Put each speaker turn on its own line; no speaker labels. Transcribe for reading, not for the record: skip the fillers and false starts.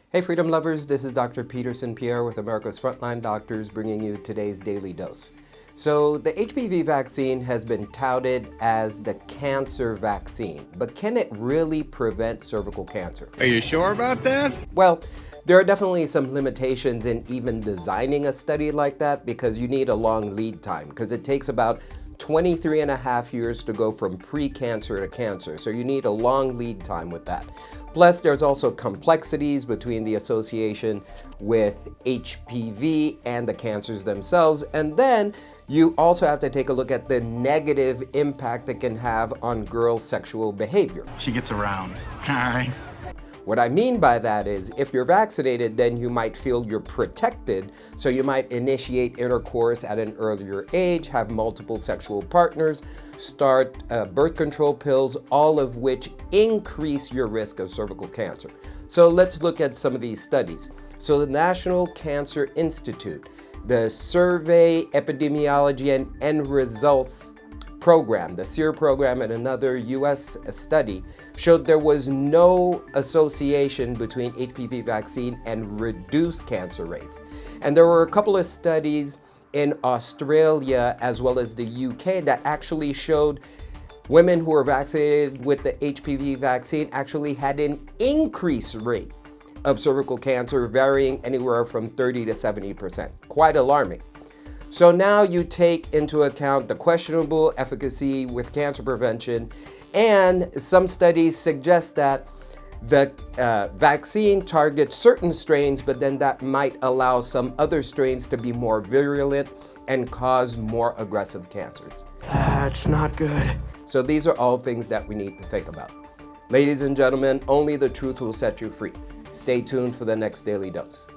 Hey Freedom Lovers, this is Dr. Peterson Pierre with America's Frontline Doctors bringing you today's Daily Dose. So the HPV vaccine has been touted as the cancer vaccine, but can it really prevent cervical cancer?
Are you sure about that?
Well, there are definitely some limitations in even designing a study like that because you need a long lead time because it takes about 23 and a half years to go from pre-cancer to cancer. So you need a long lead time with that. Plus, there's also complexities between the association with HPV and the cancers themselves. And then you also have to take a look at the negative impact it can have on girls' sexual behavior.
She gets around. All right.
What I mean by that is if you're vaccinated, then you might feel you're protected. So you might initiate intercourse at an earlier age, have multiple sexual partners, start birth control pills, all of which increase your risk of cervical cancer. So let's look at some of these studies. So the National Cancer Institute, the Survey Epidemiology and End Results program, the SEER program, and another US study showed there was no association between HPV vaccine and reduced cancer rates. And there were a couple of studies in Australia as well as the UK that actually showed women who were vaccinated with the HPV vaccine actually had an increased rate of cervical cancer varying anywhere from 30 to 70%. Quite alarming. So now you take into account the questionable efficacy with cancer prevention, and some studies suggest that the vaccine targets certain strains, but then that might allow some other strains to be more virulent and cause more aggressive cancers.
That's not good.
So these are all things that we need to think about. Ladies and gentlemen, only the truth will set you free. Stay tuned for the next Daily Dose.